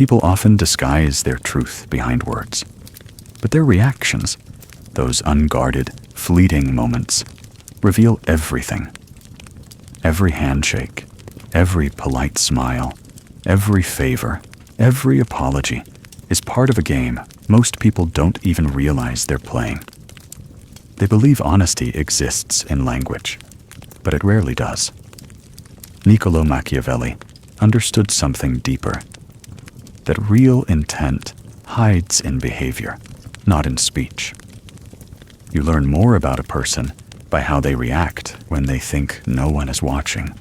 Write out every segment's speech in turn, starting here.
People often disguise their truth behind words, but their reactions, those unguarded, fleeting moments, reveal everything. Every handshake, every polite smile, every favor, every apology is part of a game most people don't even realize they're playing. They believe honesty exists in language, but it rarely does. Niccolo Machiavelli understood something deeper, that real intent hides in behavior, not in speech. You learn more about a person by how they react when they think no one is watching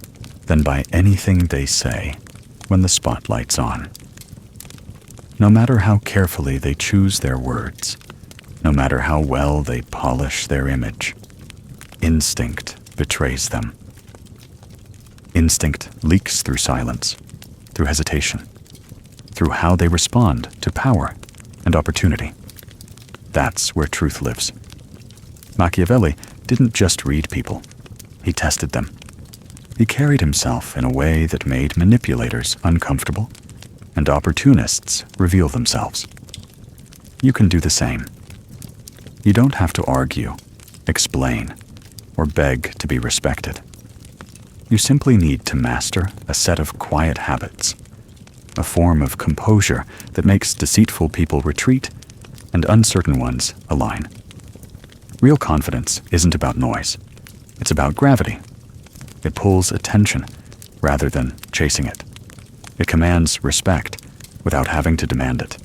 than by anything they say when the spotlight's on. No matter how carefully they choose their words, no matter how well they polish their image, instinct betrays them. Instinct leaks through silence, through hesitation, through how they respond to power and opportunity. That's where truth lives. Machiavelli didn't just read people, he tested them. He carried himself in a way that made manipulators uncomfortable and opportunists reveal themselves. You can do the same. You don't have to argue, explain, or beg to be respected. You simply need to master a set of quiet habits, a form of composure that makes deceitful people retreat and uncertain ones align. Real confidence isn't about noise. It's about gravity. It pulls attention rather than chasing it. It commands respect without having to demand it.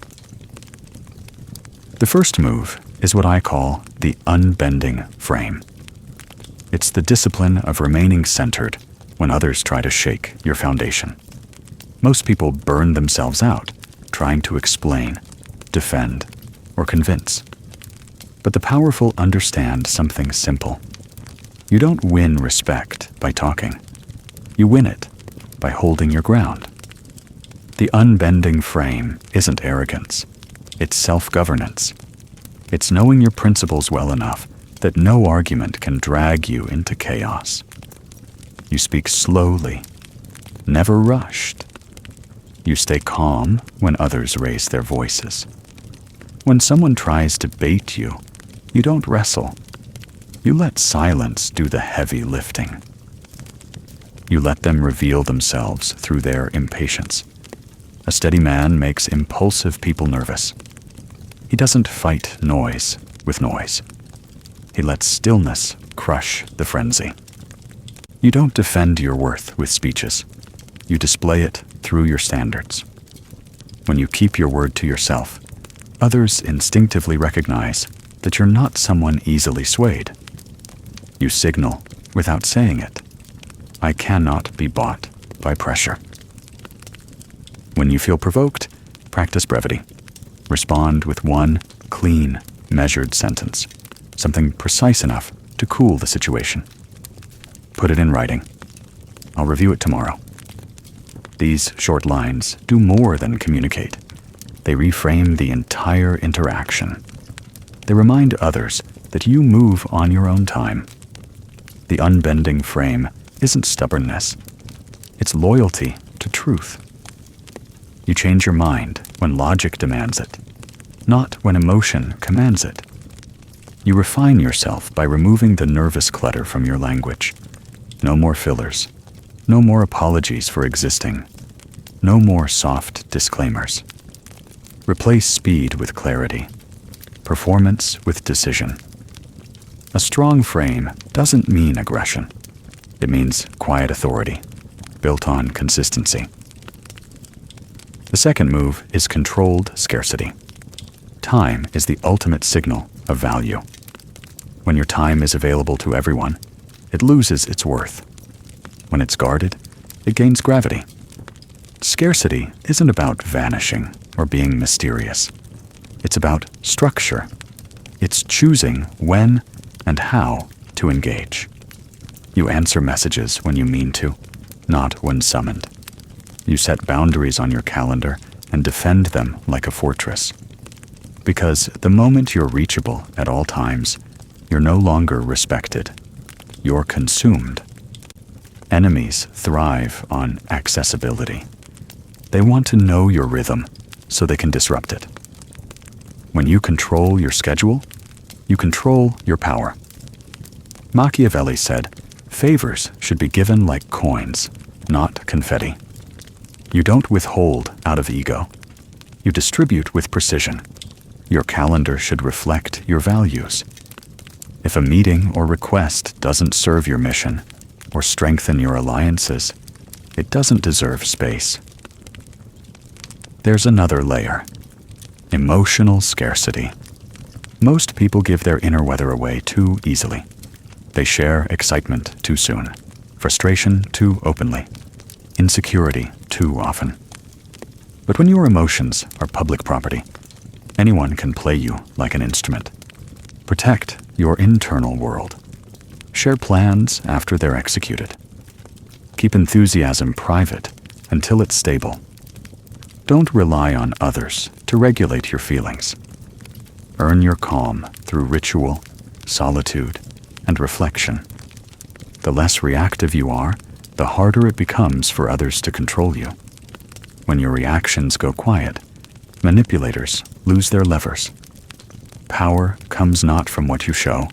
The first move is what I call the unbending frame. It's the discipline of remaining centered when others try to shake your foundation. Most people burn themselves out trying to explain, defend, or convince. But the powerful understand something simple. You don't win respect by talking. You win it by holding your ground. The unbending frame isn't arrogance. It's self-governance. It's knowing your principles well enough that no argument can drag you into chaos. You speak slowly, never rushed. You stay calm when others raise their voices. When someone tries to bait you, you don't wrestle. You let silence do the heavy lifting. You let them reveal themselves through their impatience. A steady man makes impulsive people nervous. He doesn't fight noise with noise. He lets stillness crush the frenzy. You don't defend your worth with speeches. You display it through your standards. When you keep your word to yourself, others instinctively recognize that you're not someone easily swayed. You signal without saying it. I cannot be bought by pressure. When you feel provoked, practice brevity. Respond with one clean, measured sentence, something precise enough to cool the situation. Put it in writing. I'll review it tomorrow. These short lines do more than communicate. They reframe the entire interaction. They remind others that you move on your own time. The unbending frame isn't stubbornness. It's loyalty to truth. You change your mind when logic demands it, not when emotion commands it. You refine yourself by removing the nervous clutter from your language. No more fillers. No more apologies for existing. No more soft disclaimers. Replace speed with clarity. Performance with decision. A strong frame doesn't mean aggression. It means quiet authority, built on consistency. The second move is controlled scarcity. Time is the ultimate signal of value. When your time is available to everyone, it loses its worth. When it's guarded, it gains gravity. Scarcity isn't about vanishing or being mysterious. It's about structure. It's choosing when and how to engage. You answer messages when you mean to, not when summoned. You set boundaries on your calendar and defend them like a fortress. Because the moment you're reachable at all times, you're no longer respected. You're consumed. Enemies thrive on accessibility. They want to know your rhythm, so they can disrupt it. When you control your schedule, you control your power. Machiavelli said, "Favors should be given like coins, not confetti." You don't withhold out of ego. You distribute with precision. Your calendar should reflect your values. If a meeting or request doesn't serve your mission or strengthen your alliances, it doesn't deserve space. There's another layer: emotional scarcity. Most people give their inner weather away too easily. They share excitement too soon, frustration too openly, insecurity too often. But when your emotions are public property, anyone can play you like an instrument. Protect your internal world. Share plans after they're executed. Keep enthusiasm private until it's stable. Don't rely on others to regulate your feelings. Earn your calm through ritual, solitude, and reflection. The less reactive you are, the harder it becomes for others to control you. When your reactions go quiet, manipulators lose their levers. Power comes not from what you show,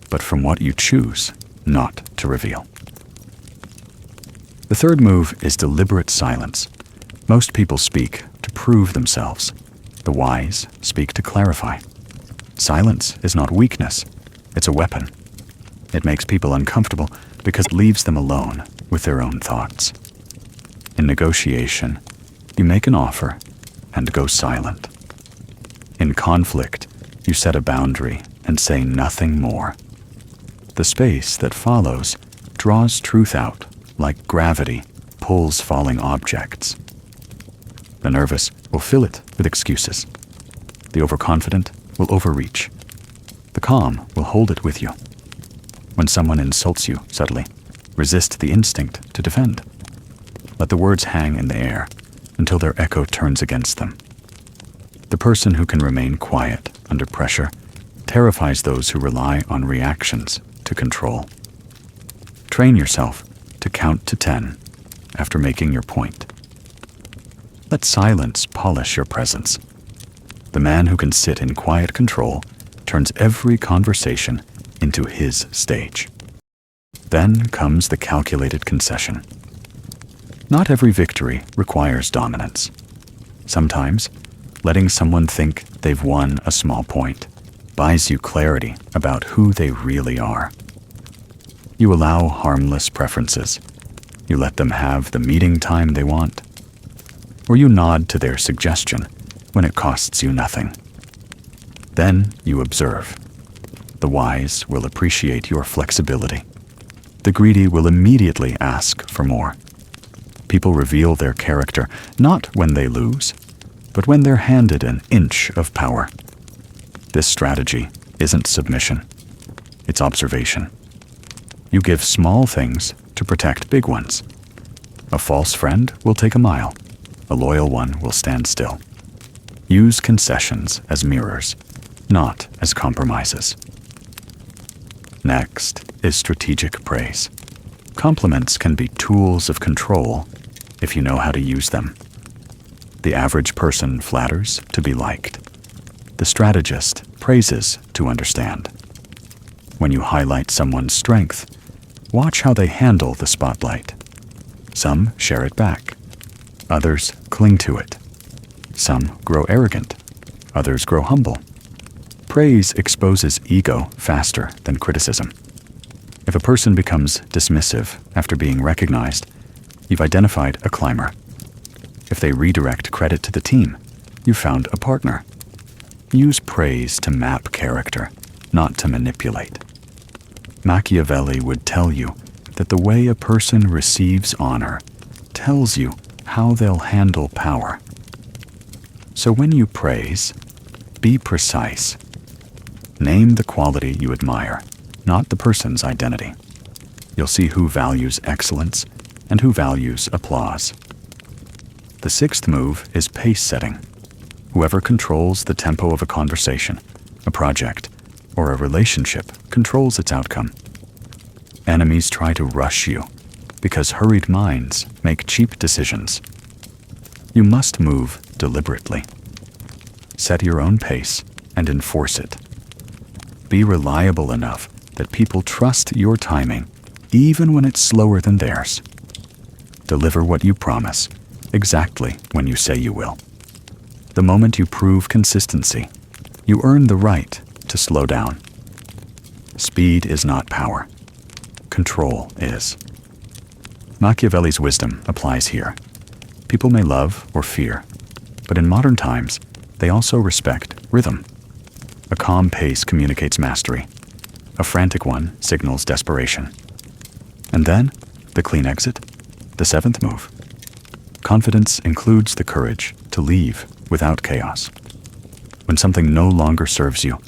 but from what you choose not to reveal. The third move is deliberate silence. Most people speak to prove themselves. The wise speak to clarify. Silence is not weakness, it's a weapon. It makes people uncomfortable because it leaves them alone with their own thoughts. In negotiation, you make an offer and go silent. In conflict, you set a boundary and say nothing more. The space that follows draws truth out like gravity pulls falling objects. The nervous will fill it with excuses. The overconfident will overreach. The calm will hold it with you. When someone insults you subtly, resist the instinct to defend. Let the words hang in the air until their echo turns against them. The person who can remain quiet under pressure terrifies those who rely on reactions to control. Train yourself to count to 10 after making your point. Let silence polish your presence. The man who can sit in quiet control turns every conversation into his stage. Then comes the calculated concession. Not every victory requires dominance. Sometimes, letting someone think they've won a small point buys you clarity about who they really are. You allow harmless preferences. You let them have the meeting time they want. Or you nod to their suggestion when it costs you nothing. Then you observe. The wise will appreciate your flexibility. The greedy will immediately ask for more. People reveal their character not when they lose, but when they're handed an inch of power. This strategy isn't submission. It's observation. You give small things to protect big ones. A false friend will take a mile. A loyal one will stand still. Use concessions as mirrors, not as compromises. Next is strategic praise. Compliments can be tools of control if you know how to use them. The average person flatters to be liked. The strategist praises to understand. When you highlight someone's strength, watch how they handle the spotlight. Some share it back. Others cling to it. Some grow arrogant. Others grow humble. Praise exposes ego faster than criticism. If a person becomes dismissive after being recognized, you've identified a climber. If they redirect credit to the team, you've found a partner. Use praise to map character, not to manipulate. Machiavelli would tell you that the way a person receives honor tells you how they'll handle power. So when you praise, be precise. Name the quality you admire, not the person's identity. You'll see who values excellence and who values applause. The sixth move is pace setting. Whoever controls the tempo of a conversation, a project, or a relationship controls its outcome. Enemies try to rush you because hurried minds make cheap decisions. You must move deliberately. Set your own pace and enforce it. Be reliable enough that people trust your timing, even when it's slower than theirs. Deliver what you promise, exactly when you say you will. The moment you prove consistency, you earn the right to slow down. Speed is not power. Control is. Machiavelli's wisdom applies here. People may love or fear, but in modern times, they also respect rhythm. A calm pace communicates mastery. A frantic one signals desperation. And then, the clean exit, the seventh move. Confidence includes the courage to leave without chaos. When something no longer serves you,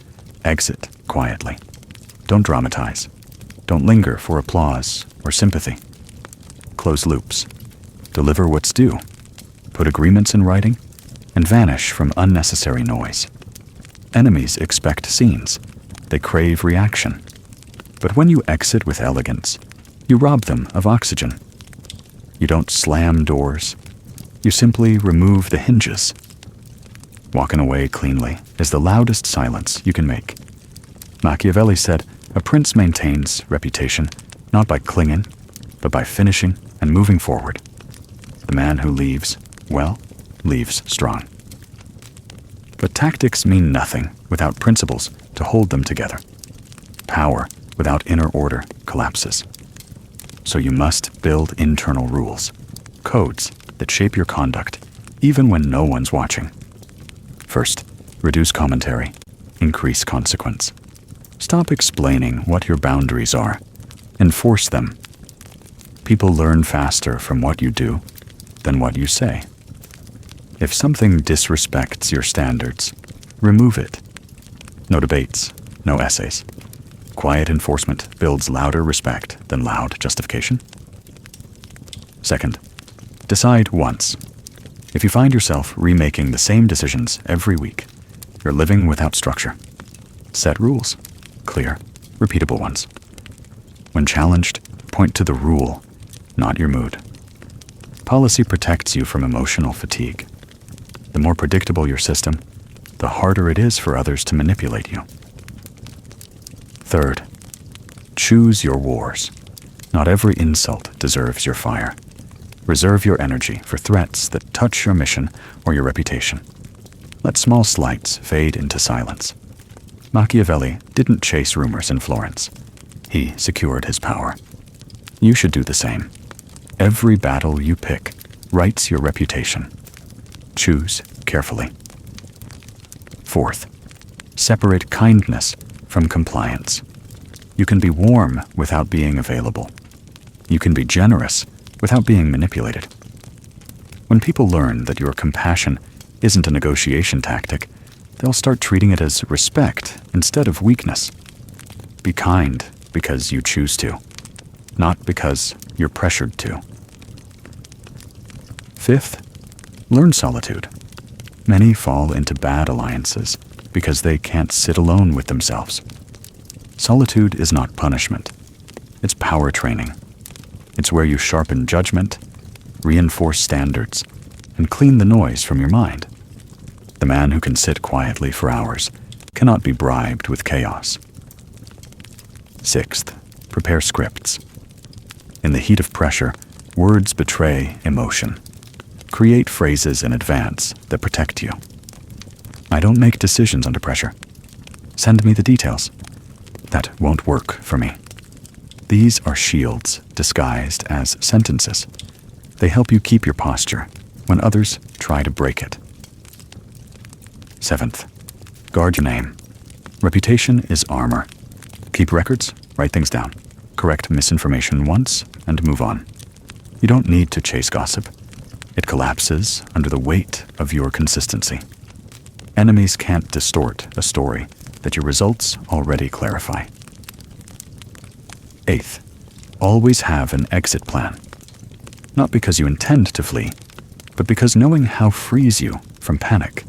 exit quietly. Don't dramatize. Don't linger for applause or sympathy. Close loops. Deliver what's due. Put agreements in writing, and vanish from unnecessary noise. Enemies expect scenes. They crave reaction. But when you exit with elegance, you rob them of oxygen. You don't slam doors. You simply remove the hinges. Walking away cleanly is the loudest silence you can make. Machiavelli said, "A prince maintains reputation not by clinging, but by finishing and moving forward. The man who leaves, well, leaves strong." But tactics mean nothing without principles to hold them together. Power without inner order collapses. So you must build internal rules, codes that shape your conduct, even when no one's watching. First, reduce commentary, increase consequence. Stop explaining what your boundaries are. Enforce them. People learn faster from what you do than what you say. If something disrespects your standards, remove it. No debates, no essays. Quiet enforcement builds louder respect than loud justification. Second, decide once. If you find yourself remaking the same decisions every week, you're living without structure. Set rules, clear, repeatable ones. When challenged, point to the rule, not your mood. Policy protects you from emotional fatigue. The more predictable your system, the harder it is for others to manipulate you. Third, choose your wars. Not every insult deserves your fire. Reserve your energy for threats that touch your mission or your reputation. Let small slights fade into silence. Machiavelli didn't chase rumors in Florence. He secured his power. You should do the same. Every battle you pick writes your reputation. Choose carefully. Fourth, separate kindness from compliance. You can be warm without being available. You can be generous without being manipulated. When people learn that your compassion isn't a negotiation tactic, they'll start treating it as respect instead of weakness. Be kind because you choose to, not because you're pressured to. Fifth, learn solitude. Many fall into bad alliances because they can't sit alone with themselves. Solitude is not punishment. It's power training. It's where you sharpen judgment, reinforce standards, and clean the noise from your mind. The man who can sit quietly for hours cannot be bribed with chaos. Sixth, prepare scripts. In the heat of pressure, words betray emotion. Create phrases in advance that protect you. I don't make decisions under pressure. Send me the details. That won't work for me. These are shields disguised as sentences. They help you keep your posture when others try to break it. Seventh, guard your name. Reputation is armor. Keep records, write things down. Correct misinformation once and move on. You don't need to chase gossip. It collapses under the weight of your consistency. Enemies can't distort a story that your results already clarify. Eighth, always have an exit plan. Not because you intend to flee, but because knowing how frees you from panic.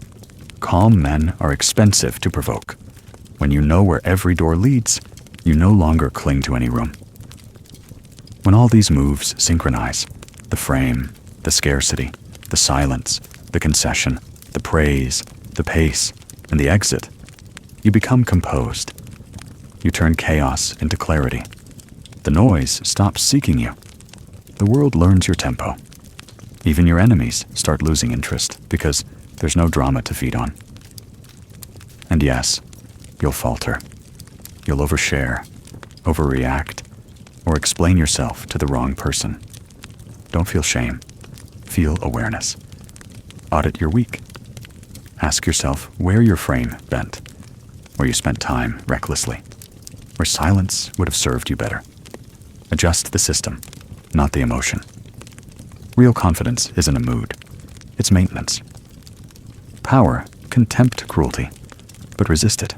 Calm men are expensive to provoke. When you know where every door leads, you no longer cling to any room. When all these moves synchronize, the frame, the scarcity, the silence, the concession, the praise, the pace, and the exit, you become composed. You turn chaos into clarity. The noise stops seeking you. The world learns your tempo. Even your enemies start losing interest because there's no drama to feed on. And yes, you'll falter. You'll overshare, overreact, or explain yourself to the wrong person. Don't feel shame. Feel awareness. Audit your week. Ask yourself where your frame bent, where you spent time recklessly, where silence would have served you better. Adjust the system, not the emotion. Real confidence isn't a mood. It's maintenance. Power can tempt cruelty, but resist it.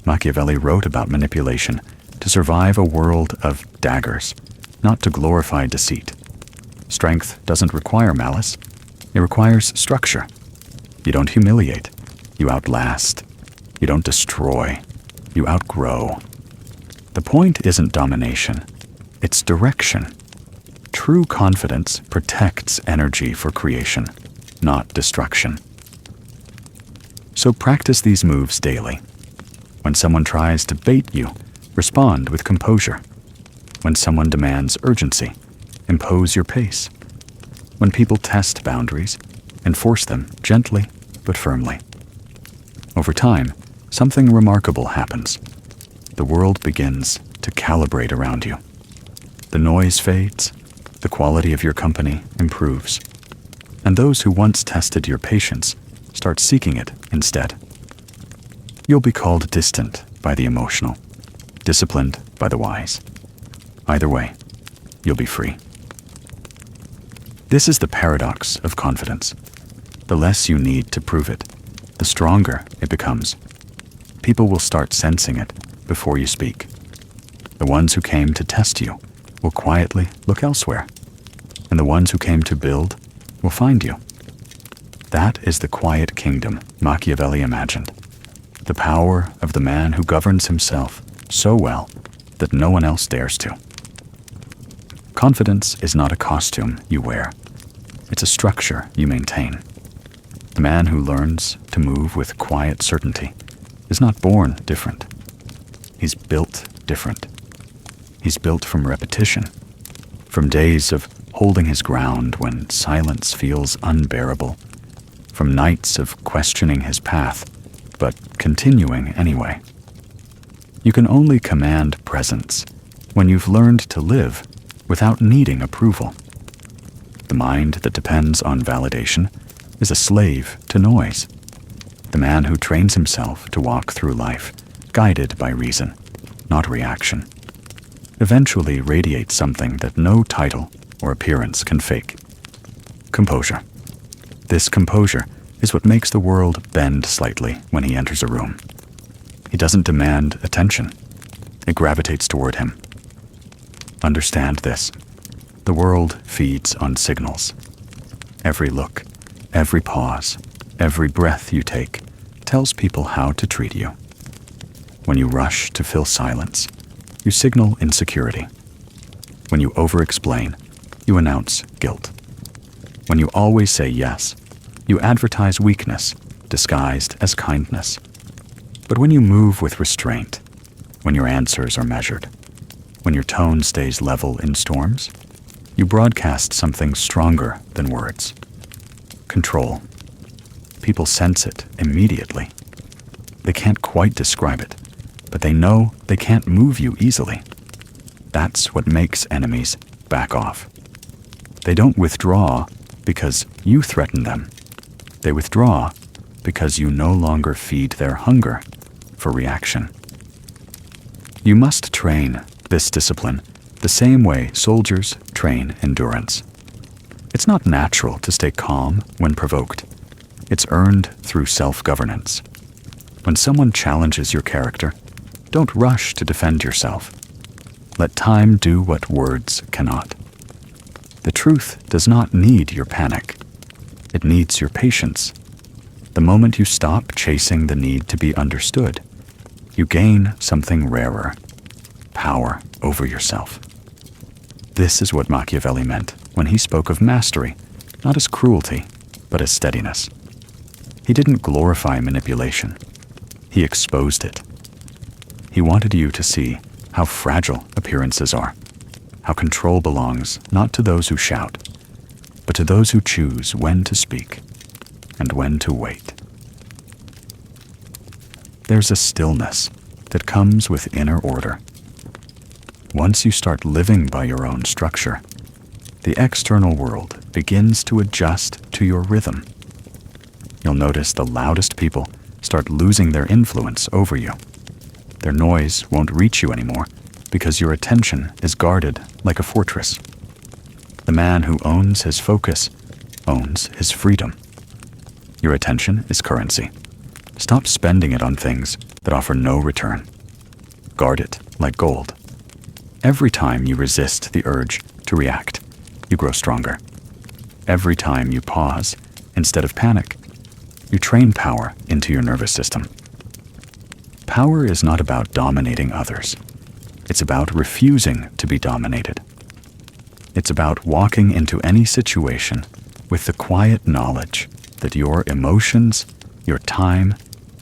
Machiavelli wrote about manipulation to survive a world of daggers, not to glorify deceit. Strength doesn't require malice. It requires structure. You don't humiliate. You outlast. You don't destroy. You outgrow. The point isn't domination. It's direction. True confidence protects energy for creation, not destruction. So practice these moves daily. When someone tries to bait you, respond with composure. When someone demands urgency, impose your pace. When people test boundaries, enforce them gently but firmly. Over time, something remarkable happens. The world begins to calibrate around you. The noise fades, the quality of your company improves, and those who once tested your patience start seeking it instead. You'll be called distant by the emotional, disciplined by the wise. Either way, you'll be free. This is the paradox of confidence. The less you need to prove it, the stronger it becomes. People will start sensing it before you speak. The ones who came to test you will quietly look elsewhere, and the ones who came to build will find you. That is the quiet kingdom Machiavelli imagined, the power of the man who governs himself so well that no one else dares to. Confidence is not a costume you wear. It's a structure you maintain. The man who learns to move with quiet certainty is not born different. He's built different. He's built from repetition, from days of holding his ground when silence feels unbearable, from nights of questioning his path, but continuing anyway. You can only command presence when you've learned to live without needing approval. The mind that depends on validation is a slave to noise. The man who trains himself to walk through life, guided by reason, not reaction, eventually radiates something that no title or appearance can fake. Composure. This composure is what makes the world bend slightly when he enters a room. He doesn't demand attention. It gravitates toward him. Understand this. The world feeds on signals. Every look, every pause, every breath you take tells people how to treat you. When you rush to fill silence, you signal insecurity. When you over-explain, you announce guilt. When you always say yes, you advertise weakness disguised as kindness. But when you move with restraint, when your answers are measured, when your tone stays level in storms, you broadcast something stronger than words. Control. People sense it immediately. They can't quite describe it, but they know they can't move you easily. That's what makes enemies back off. They don't withdraw because you threaten them. They withdraw because you no longer feed their hunger for reaction. You must train this discipline the same way soldiers train endurance. It's not natural to stay calm when provoked. It's earned through self-governance. When someone challenges your character, don't rush to defend yourself. Let time do what words cannot. The truth does not need your panic. It needs your patience. The moment you stop chasing the need to be understood, you gain something rarer: power over yourself. This is what Machiavelli meant when he spoke of mastery, not as cruelty, but as steadiness. He didn't glorify manipulation. He exposed it. He wanted you to see how fragile appearances are, how control belongs not to those who shout, but to those who choose when to speak and when to wait. There's a stillness that comes with inner order. Once you start living by your own structure, the external world begins to adjust to your rhythm. You'll notice the loudest people start losing their influence over you. Their noise won't reach you anymore because your attention is guarded like a fortress. The man who owns his focus owns his freedom. Your attention is currency. Stop spending it on things that offer no return. Guard it like gold. Every time you resist the urge to react, you grow stronger. Every time you pause instead of panic, you train power into your nervous system. Power is not about dominating others. It's about refusing to be dominated. It's about walking into any situation with the quiet knowledge that your emotions, your time,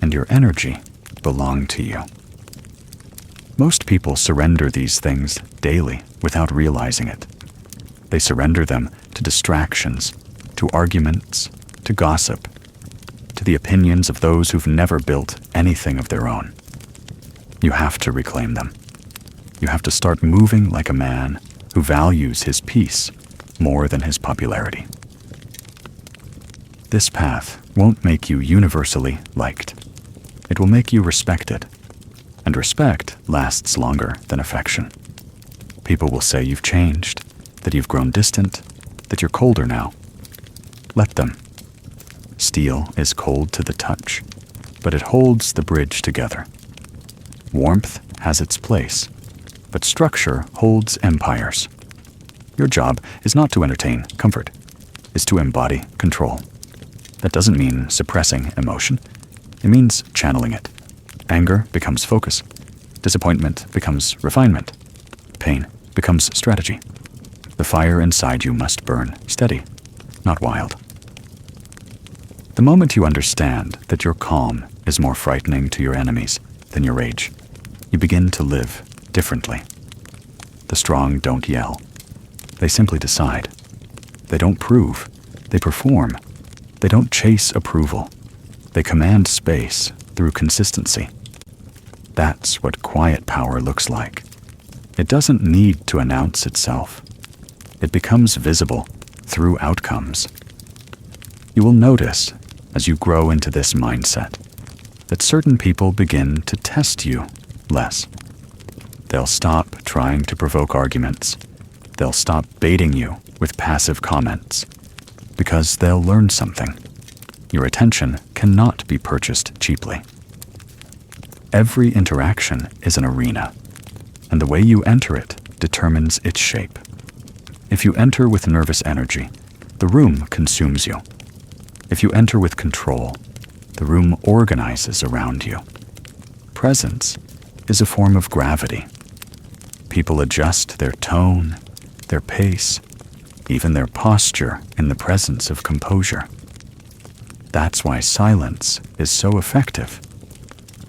and your energy belong to you. Most people surrender these things daily without realizing it. They surrender them to distractions, to arguments, to gossip, to the opinions of those who've never built anything of their own. You have to reclaim them. You have to start moving like a man who values his peace more than his popularity. This path won't make you universally liked. It will make you respected, and respect lasts longer than affection. People will say you've changed, that you've grown distant, that you're colder now. Let them. Steel is cold to the touch, but it holds the bridge together. Warmth has its place, but structure holds empires. Your job is not to entertain comfort, it's to embody control. That doesn't mean suppressing emotion. It means channeling it. Anger becomes focus. Disappointment becomes refinement. Pain becomes strategy. The fire inside you must burn steady, not wild. The moment you understand that your calm is more frightening to your enemies than your rage, you begin to live differently. The strong don't yell. They simply decide. They don't prove. They perform. They don't chase approval. They command space through consistency. That's what quiet power looks like. It doesn't need to announce itself. It becomes visible through outcomes. You will notice, as you grow into this mindset, that certain people begin to test you less. They'll stop trying to provoke arguments. They'll stop baiting you with passive comments, because they'll learn something. Your attention cannot be purchased cheaply. Every interaction is an arena, and the way you enter it determines its shape. If you enter with nervous energy, the room consumes you. If you enter with control, the room organizes around you. Presence is a form of gravity. People adjust their tone, their pace, even their posture in the presence of composure. That's why silence is so effective.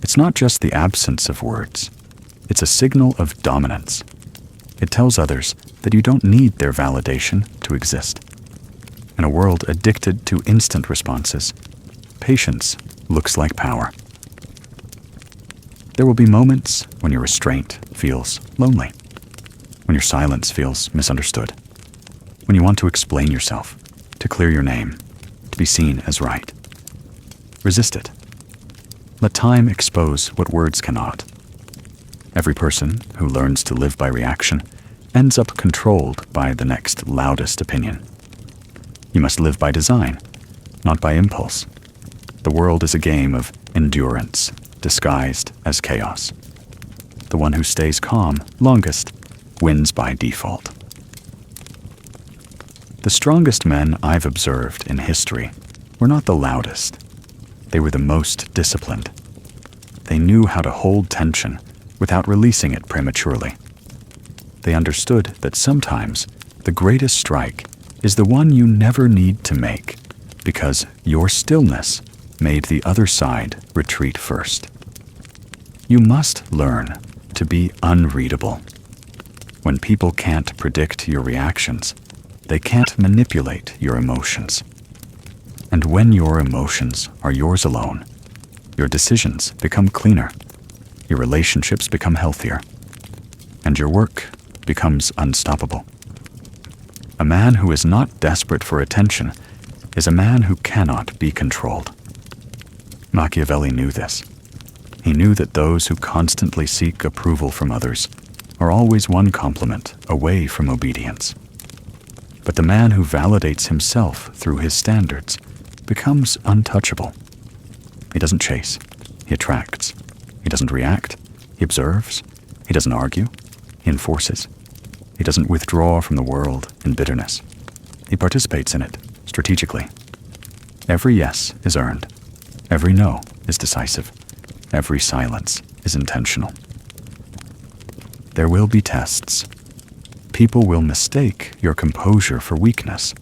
It's not just the absence of words. It's a signal of dominance. It tells others that you don't need their validation to exist. In a world addicted to instant responses, patience looks like power. There will be moments when your restraint feels lonely, when your silence feels misunderstood, when you want to explain yourself, to clear your name, to be seen as right. Resist it. Let time expose what words cannot. Every person who learns to live by reaction ends up controlled by the next loudest opinion. You must live by design, not by impulse. The world is a game of endurance, disguised as chaos. The one who stays calm longest wins by default. The strongest men I've observed in history were not the loudest. They were the most disciplined. They knew how to hold tension without releasing it prematurely. They understood that sometimes the greatest strike is the one you never need to make, because your stillness made the other side retreat first. You must learn to be unreadable. When people can't predict your reactions, they can't manipulate your emotions. And when your emotions are yours alone, your decisions become cleaner, your relationships become healthier, and your work becomes unstoppable. A man who is not desperate for attention is a man who cannot be controlled. Machiavelli knew this. He knew that those who constantly seek approval from others are always one compliment away from obedience. But the man who validates himself through his standards becomes untouchable. He doesn't chase, he attracts. He doesn't react, he observes. He doesn't argue, he enforces. He doesn't withdraw from the world in bitterness. He participates in it strategically. Every yes is earned. Every no is decisive. Every silence is intentional. There will be tests. People will mistake your composure for weakness.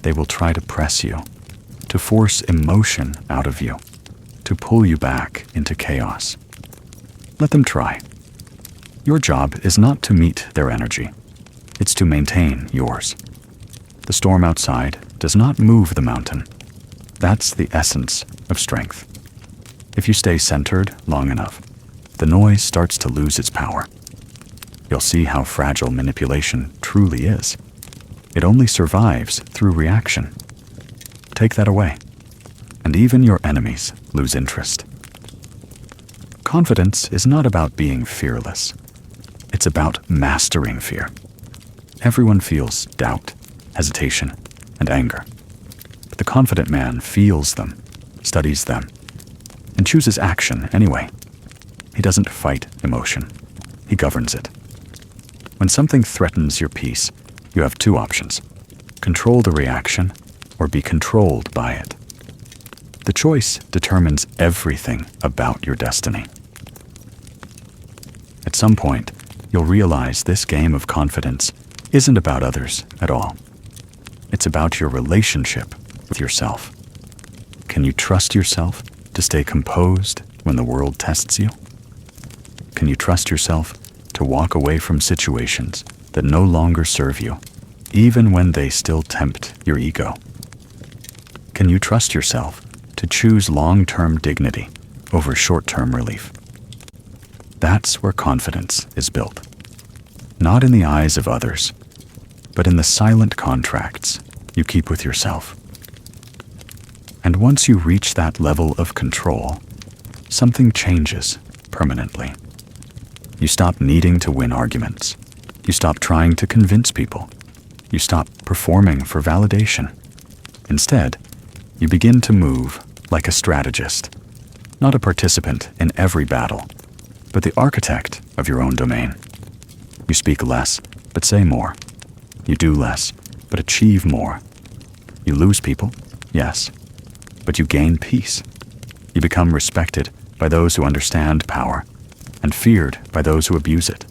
They will try to press you, to force emotion out of you, to pull you back into chaos. Let them try. Your job is not to meet their energy. It's to maintain yours. The storm outside does not move the mountain. That's the essence of strength. If you stay centered long enough, the noise starts to lose its power. You'll see how fragile manipulation truly is. It only survives through reaction. Take that away, and even your enemies lose interest. Confidence is not about being fearless. It's about mastering fear. Everyone feels doubt, hesitation, and anger. But the confident man feels them, studies them, and chooses action anyway. He doesn't fight emotion. He governs it. When something threatens your peace, you have two options: control the reaction or be controlled by it. The choice determines everything about your destiny. At some point, you'll realize this game of confidence isn't about others at all. It's about your relationship with yourself. Can you trust yourself to stay composed when the world tests you? Can you trust yourself to walk away from situations that no longer serve you, even when they still tempt your ego? Can you trust yourself to choose long-term dignity over short-term relief? That's where confidence is built. Not in the eyes of others, but in the silent contracts you keep with yourself. And once you reach that level of control, something changes permanently. You stop needing to win arguments. You stop trying to convince people. You stop performing for validation. Instead, you begin to move like a strategist, not a participant in every battle, but the architect of your own domain. You speak less, but say more. You do less, but achieve more. You lose people, yes, but you gain peace. You become respected by those who understand power and feared by those who abuse it.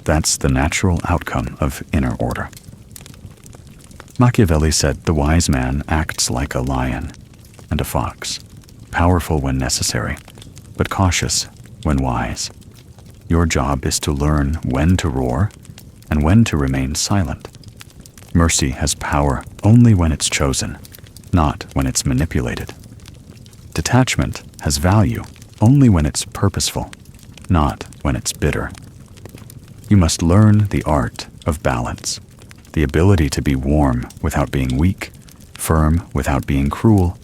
That's the natural outcome of inner order. Machiavelli said the wise man acts like a lion and a fox, powerful when necessary, but cautious when wise. Your job is to learn when to roar and when to remain silent. Mercy has power only when it's chosen, not when it's manipulated. Detachment has value only when it's purposeful, not when it's bitter. You must learn the art of balance, the ability to be warm without being weak, firm without being cruel,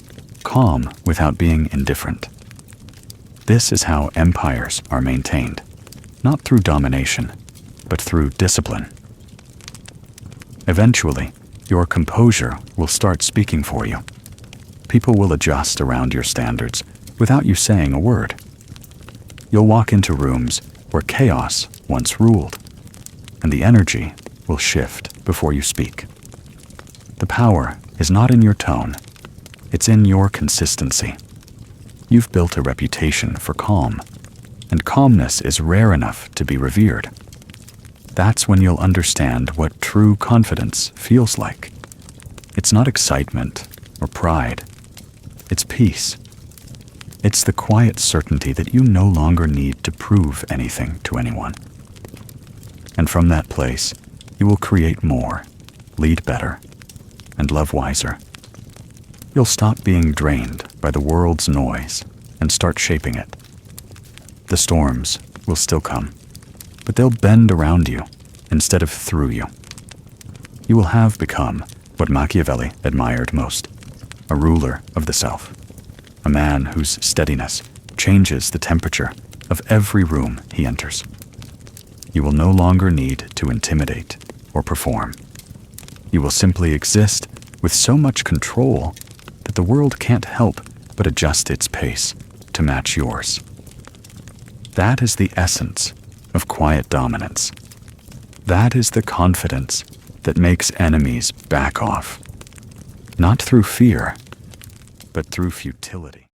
calm without being indifferent. This is how empires are maintained, not through domination, but through discipline. Eventually, your composure will start speaking for you. People will adjust around your standards without you saying a word. You'll walk into rooms where chaos once ruled, and the energy will shift before you speak. The power is not in your tone, it's in your consistency. You've built a reputation for calm, and calmness is rare enough to be revered. That's when you'll understand what true confidence feels like. It's not excitement or pride. It's peace It's the quiet certainty that you no longer need to prove anything to anyone. And from that place, you will create more, lead better, and love wiser. You'll stop being drained by the world's noise and start shaping it. The storms will still come, but they'll bend around you instead of through you. You will have become what Machiavelli admired most, a ruler of the self, a man whose steadiness changes the temperature of every room he enters. You will no longer need to intimidate or perform. You will simply exist with so much control that the world can't help but adjust its pace to match yours. That is the essence of quiet dominance. That is the confidence that makes enemies back off, not through fear, but through futility.